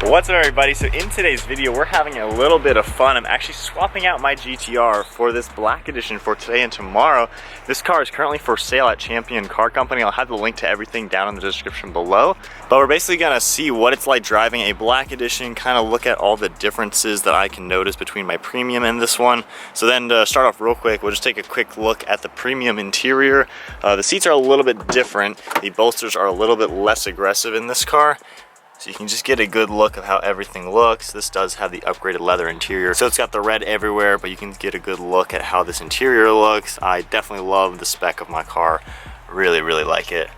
What's up, everybody? So in today's video we're having a little bit of fun. I'm actually swapping out my GTR for this black edition for today and tomorrow. This car is currently for sale at Champion Car Company. I'll have the link to everything down in the description below. But we're basically gonna see what it's like driving a black edition, kind of look at all the differences that I can notice between my premium and this one. So then to start off real quick, we'll just take a quick look at the premium interior. The seats are a little bit different. The bolsters are a little bit less aggressive in this car. So you can just get a good look of how everything looks. This does have the upgraded leather interior. So it's got the red everywhere, but you can get a good look at how this interior looks. I definitely love the spec of my car. Really, really like it.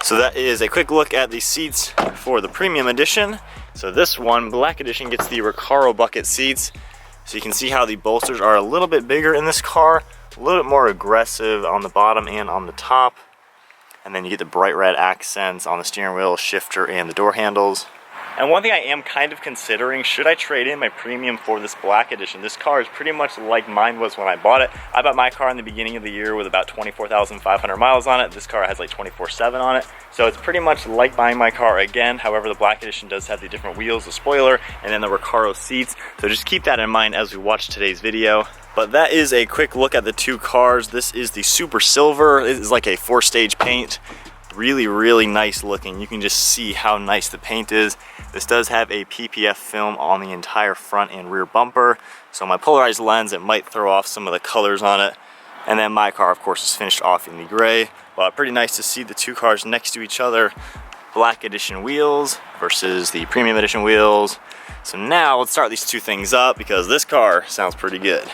So that is a quick look at the seats for the premium edition. So this one, black edition, gets the Recaro bucket seats. So you can see how the bolsters are a little bit bigger in this car, a little bit more aggressive on the bottom and on the top. And then you get the bright red accents on the steering wheel, shifter, and the door handles. And one thing I am kind of considering, should I trade in my premium for this black edition? This car is pretty much like mine was when I bought it. I bought my car in the beginning of the year with about 24,500 miles on it. This car has like 24,700 on it. So it's pretty much like buying my car again. However, the black edition does have the different wheels, the spoiler, and then the Recaro seats. So just keep that in mind as we watch today's video. But that is a quick look at the two cars. This is the Super Silver. It is like a 4-stage paint. Really, really nice looking. You can just see how nice the paint is. This does have a PPF film on the entire front and rear bumper. So my polarized lens, it might throw off some of the colors on it. And then my car, of course, is finished off in the gray. But pretty nice to see the two cars next to each other. Black edition wheels versus the premium edition wheels. So now let's start these two things up because this car sounds pretty good.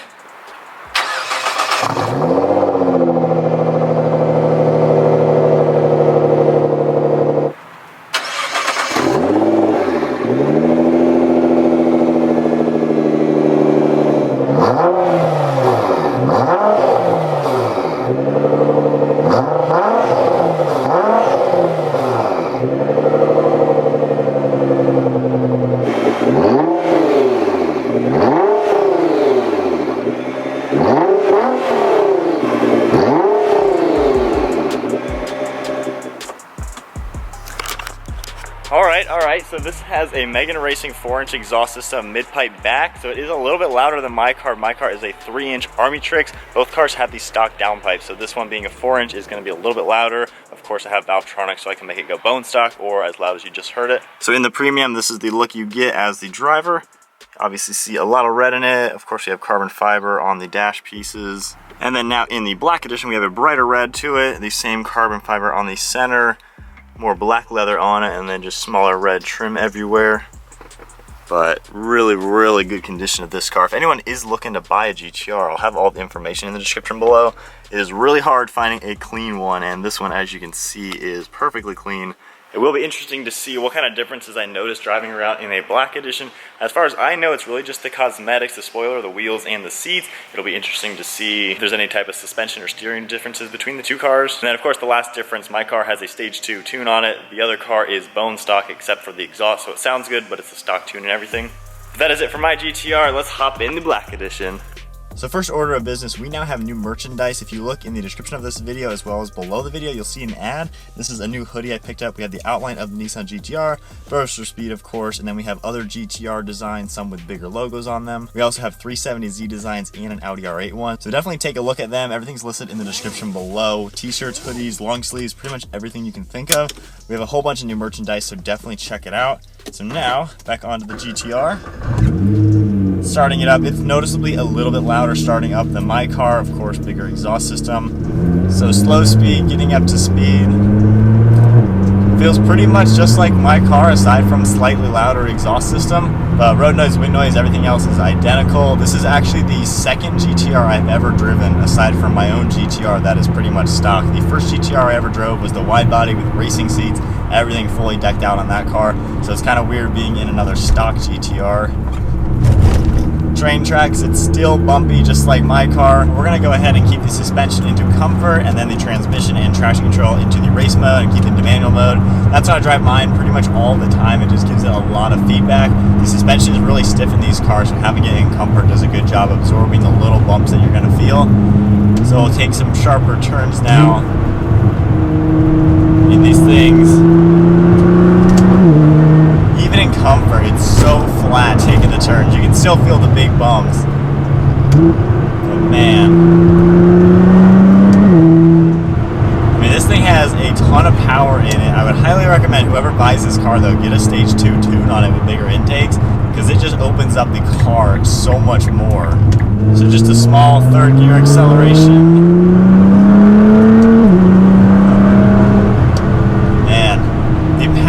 Alright, so this has a Megan Racing 4-inch exhaust system mid-pipe back, so it is a little bit louder than my car. My car is a 3-inch Army Tricks. Both cars have the stock downpipe, so this one being a 4-inch is going to be a little bit louder. Of course, I have Valvetronic, so I can make it go bone stock or as loud as you just heard it. So in the premium, this is the look you get as the driver. Obviously see a lot of red in it. Of course, we have carbon fiber on the dash pieces. And then now in the black edition, we have a brighter red to it. The same carbon fiber on the center. More black leather on it, and then just smaller red trim everywhere. But really, really good condition of this car. If anyone is looking to buy a GTR, I'll have all the information in the description below. It is really hard finding a clean one, and this one, as you can see, is perfectly clean. It will be interesting to see what kind of differences I notice driving around in a black edition. As far as I know, it's really just the cosmetics, the spoiler, the wheels, and the seats. It'll be interesting to see if there's any type of suspension or steering differences between the two cars. And then, of course, the last difference, my car has a Stage 2 tune on it. The other car is bone stock except for the exhaust, so it sounds good, but it's a stock tune and everything. But that is it for my GTR. Let's hop in the black edition. So first order of business, we now have new merchandise. If you look in the description of this video as well as below the video, you'll see an ad. This is a new hoodie I picked up. We have the outline of the Nissan GTR, burst for speed, of course, and then we have other GTR designs, some with bigger logos on them. We also have 370Z designs and an Audi R8 one. So definitely take a look at them. Everything's listed in the description below. T-shirts, hoodies, long sleeves, pretty much everything you can think of. We have a whole bunch of new merchandise, so definitely check it out. So now, back onto the GTR. Starting it up, it's noticeably a little bit louder starting up than my car. Of course, bigger exhaust system. So slow speed, getting up to speed. Feels pretty much just like my car aside from slightly louder exhaust system. But road noise, wind noise, everything else is identical. This is actually the second GTR I've ever driven aside from my own GTR that is pretty much stock. The first GTR I ever drove was the wide body with racing seats, everything fully decked out on that car. So it's kind of weird being in another stock GTR. Train tracks, it's still bumpy just like my car. We're gonna go ahead and keep the suspension into comfort and then the transmission and traction control into the race mode and keep it into manual mode. That's how I drive mine pretty much all the time. It just gives it a lot of feedback. The suspension is really stiff in these cars, so having it in comfort does a good job absorbing the little bumps that you're gonna feel. So we'll take some sharper turns now in these things. Even in comfort, turns. You can still feel the big bumps. But man, I mean, this thing has a ton of power in it. I would highly recommend whoever buys this car, though, get a stage 2 tune on it with bigger intakes, because it just opens up the car so much more. So just a small third gear acceleration.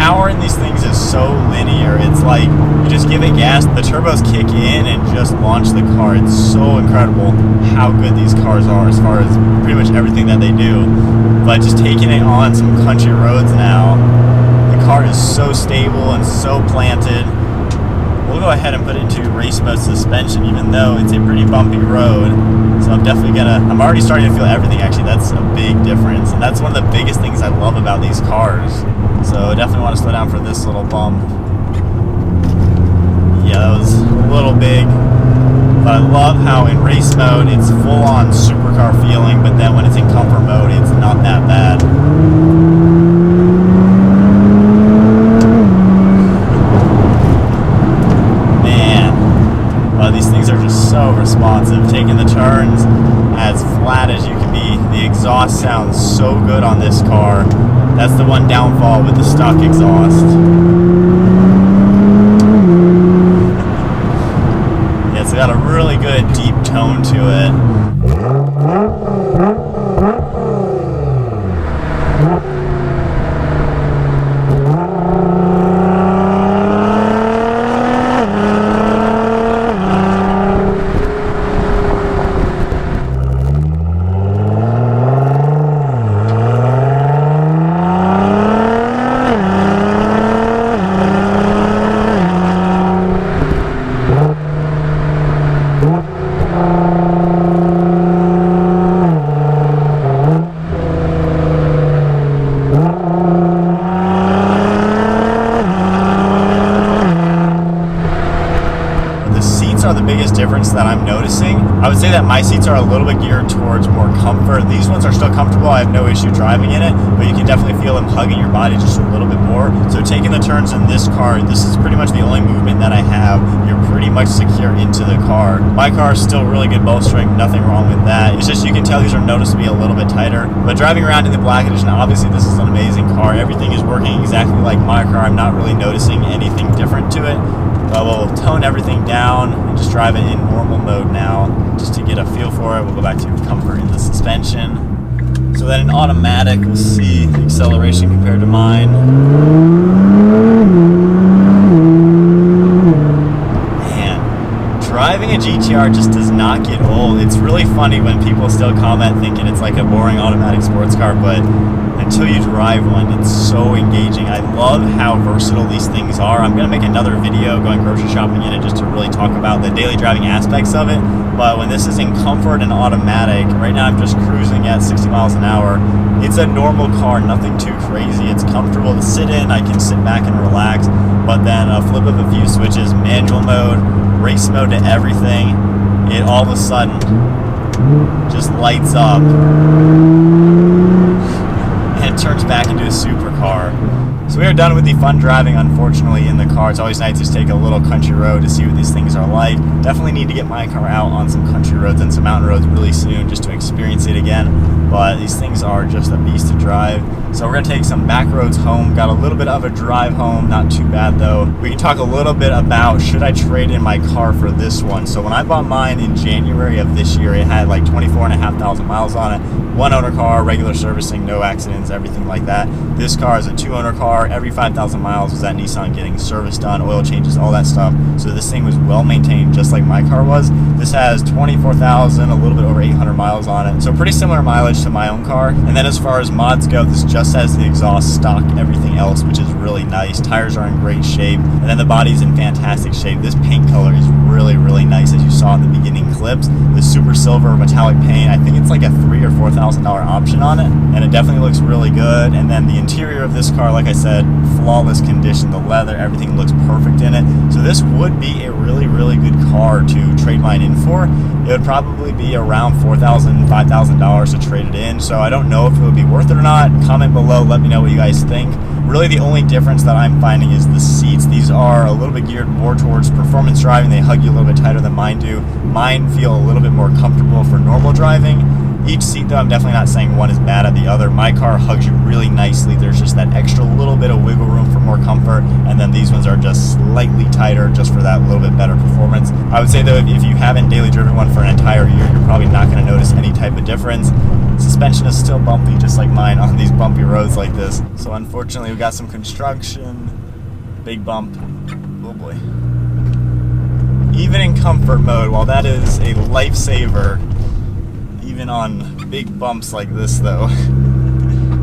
Power in these things is so linear. It's like you just give it gas, the turbos kick in and just launch the car. It's so incredible how good these cars are as far as pretty much everything that they do. But just taking it on some country roads now, the car is so stable and so planted. We'll go ahead and put it into race mode suspension, even though it's a pretty bumpy road. So I'm already starting to feel everything. Actually, that's a big difference, and that's one of the biggest things I love about these cars. So definitely want to slow down for this little bump. Yeah, that was a little big, but I love how in race mode it's full-on supercar feeling, but then when it's in comfort mode, it's not that bad. These things are just so responsive. Taking the turns as flat as you can be. The exhaust sounds so good on this car. That's the one downfall with the stock exhaust. Yeah, it's got a really good deep tone to it. Are the biggest difference that I'm noticing. I would say that my seats are a little bit geared towards more comfort. These ones are still comfortable. I have no issue driving in it, but you can definitely feel them hugging your body just a little bit more. So taking the turns in this car, this is pretty much the only movement that I have. You're pretty much secure into the car. My car is still really good bow strength, nothing wrong with that. It's just you can tell these are noticeably a little bit tighter. But driving around in the Black Edition, obviously this is an amazing car. Everything is working exactly like my car. I'm not really noticing anything different to it. But we'll tone everything down and just drive it in normal mode now, just to get a feel for it. We'll go back to comfort in the suspension. So then in automatic, we'll see the acceleration compared to mine. Man, driving a GTR just does not get old. It's really funny when people still comment thinking it's like a boring automatic sports car, but until you drive one, it's so engaging. I love how versatile these things are. I'm going to make another video going grocery shopping in it just to really talk about the daily driving aspects of it. But when this is in comfort and automatic, right now I'm just cruising at 60 miles an hour. It's a normal car, nothing too crazy. It's comfortable to sit in. I can sit back and relax. But then a flip of a few switches, manual mode, race mode to everything, it all of a sudden just lights up. And it turns back into a supercar. So we are done with the fun driving, unfortunately, in the car. It's always nice to just take a little country road to see what these things are like. Definitely need to get my car out on some country roads and some mountain roads really soon just to experience it again. But these things are just a beast to drive. So we're going to take some back roads home. Got a little bit of a drive home, not too bad though. We can talk a little bit about should I trade in my car for this one. So when I bought mine in January of this year, it had like 24,500 miles on it. One owner car, regular servicing, no accidents, everything like that. This car is a 2-owner car. Every 5,000 miles was at Nissan getting service done, oil changes, all that stuff. So this thing was well maintained, just like my car was. This has 24,000, a little bit over 800 miles on it. So pretty similar mileage to my own car. And then as far as mods go, this just has the exhaust, stock, everything else, which is really nice. Tires are in great shape. And then the body's in fantastic shape. This paint color is really, really nice, as you saw in the beginning clips. The super silver metallic paint, I think it's like a $3,000 or $4,000 option on it. And it definitely looks really good. And then the interior of this car, like I said, flawless condition. The leather, everything looks perfect in it. So this would be a really, really good car to trade mine in for. It would probably be around $4,000, $5,000 to trade it in. So I don't know if it would be worth it or not. Comment below, let me know what you guys think. Really the only difference that I'm finding is the seats. These are a little bit geared more towards performance driving. They hug you a little bit tighter than mine do. Mine feel a little bit more comfortable for normal driving. Each seat though, I'm definitely not saying one is bad at the other. My car hugs you really nicely. There's just that extra little bit of wiggle room for more comfort, and then these ones are just slightly tighter just for that little bit better performance. I would say though, if you haven't daily driven one for an entire year, you're probably not going to notice any type of difference. Suspension is still bumpy, just like mine on these bumpy roads like this. So unfortunately, we got some construction, big bump. Oh boy. Even in comfort mode, while that is a lifesaver, even on big bumps like this though,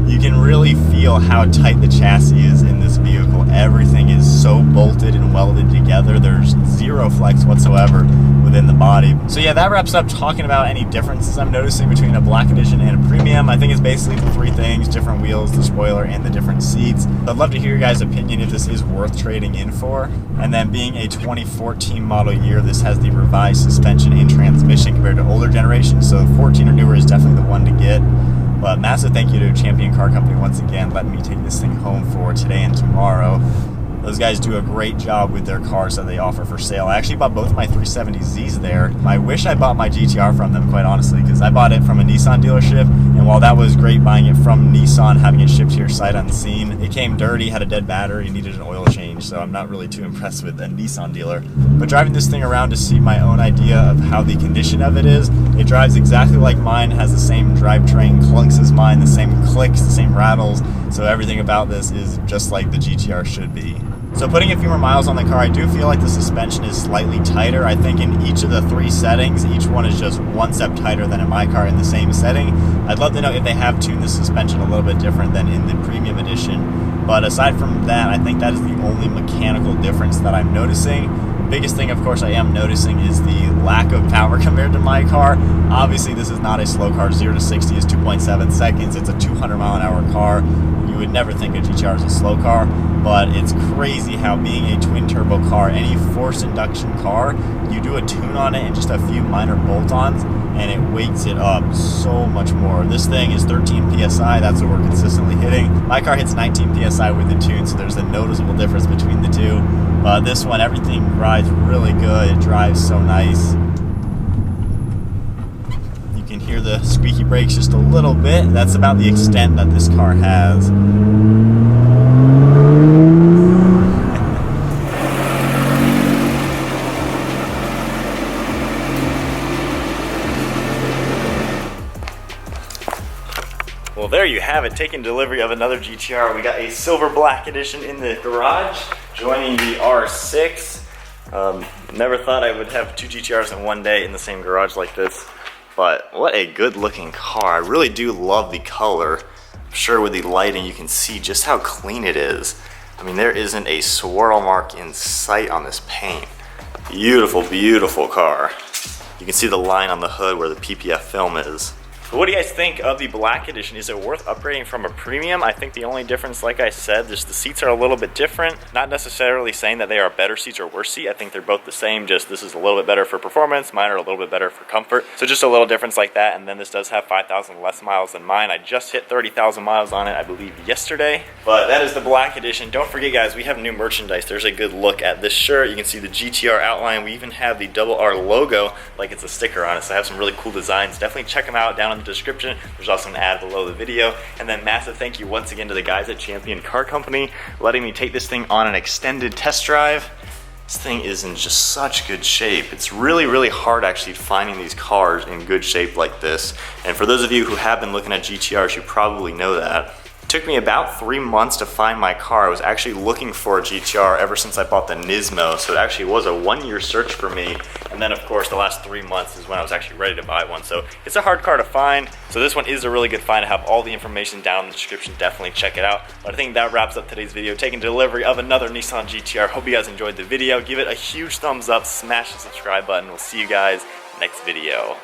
you can really feel how tight the chassis is in this vehicle. Everything is so bolted and welded together. There's zero flex whatsoever within the body. So yeah, that wraps up talking about any differences I'm noticing between a black edition and a premium. I think it's basically the three things: different wheels, the spoiler, and the different seats. I'd love to hear your guys' opinion if this is worth trading in for. And then being a 2014 model year, this has the revised suspension and transmission compared to older generations. So 14 or newer is definitely the one to get. But massive thank you to Champion Car Company once again letting me take this thing home for today and tomorrow. Those guys do a great job with their cars that they offer for sale. I actually bought both my 370Zs there. I wish I bought my GTR from them, quite honestly, because I bought it from a Nissan dealership, and while that was great buying it from Nissan, having it shipped here sight unseen, it came dirty, had a dead battery, needed an oil change, so I'm not really too impressed with a Nissan dealer. But driving this thing around to see my own idea of how the condition of it is, it drives exactly like mine, has the same drivetrain clunks as mine, the same clicks, the same rattles, so everything about this is just like the GTR should be. So putting a few more miles on the car, I do feel like the suspension is slightly tighter. I think in each of the three settings, each one is just one step tighter than in my car in the same setting. I'd love to know if they have tuned the suspension a little bit different than in the premium edition. But aside from that, I think that is the only mechanical difference that I'm noticing. Biggest thing, of course, I am noticing is the lack of power compared to my car. Obviously, this is not a slow car. 0 to 60 is 2.7 seconds. It's a 200 mile an hour car. You would never think a GTR is a slow car, but it's crazy how being a twin turbo car, any forced induction car, you do a tune on it and just a few minor bolt-ons, and it wakes it up so much more. This thing is 13 PSI, that's what we're consistently hitting. My car hits 19 PSI with the tune, so there's a noticeable difference between the two. But this one, everything rides really good. It drives so nice. You can hear the squeaky brakes just a little bit. That's about the extent that this car has. Well, there you have it, taking delivery of another GTR. We got a silver black edition in the garage, joining the R6. Never thought I would have two GTRs in one day in the same garage like this, but what a good looking car. I really do love the color. I'm sure with the lighting you can see just how clean it is. I mean, there isn't a swirl mark in sight on this paint. Beautiful, beautiful car. You can see the line on the hood where the PPF film is. But what do you guys think of the black edition? Is it worth upgrading from a premium? I think the only difference, like I said, just the seats are a little bit different. Not necessarily saying that they are better seats or worse seat. I think they're both the same, just this is a little bit better for performance, mine are a little bit better for comfort. So just a little difference like that, and then this does have 5,000 less miles than mine. I just hit 30,000 miles on it, I believe, yesterday. But that is the black edition. Don't forget, guys, we have new merchandise. There's a good look at this shirt. You can see the GTR outline. We even have the double R logo like it's a sticker on it, so I have some really cool designs. Definitely check them out down in the description. There's also an ad below the video. And then massive thank you once again to the guys at Champion Car Company letting me take this thing on an extended test drive. This thing is in just such good shape. It's really, really hard actually finding these cars in good shape like this. And for those of you who have been looking at GTRs, you probably know that. It took me about 3 months to find my car. I was actually looking for a GTR ever since I bought the Nismo, so it actually was a 1-year search for me. And then of course the last 3 months is when I was actually ready to buy one. So it's a hard car to find. So this one is a really good find. I have all the information down in the description. Definitely check it out. But I think that wraps up today's video, taking delivery of another Nissan GTR. Hope you guys enjoyed the video. Give it a huge thumbs up, smash the subscribe button. We'll see you guys next video.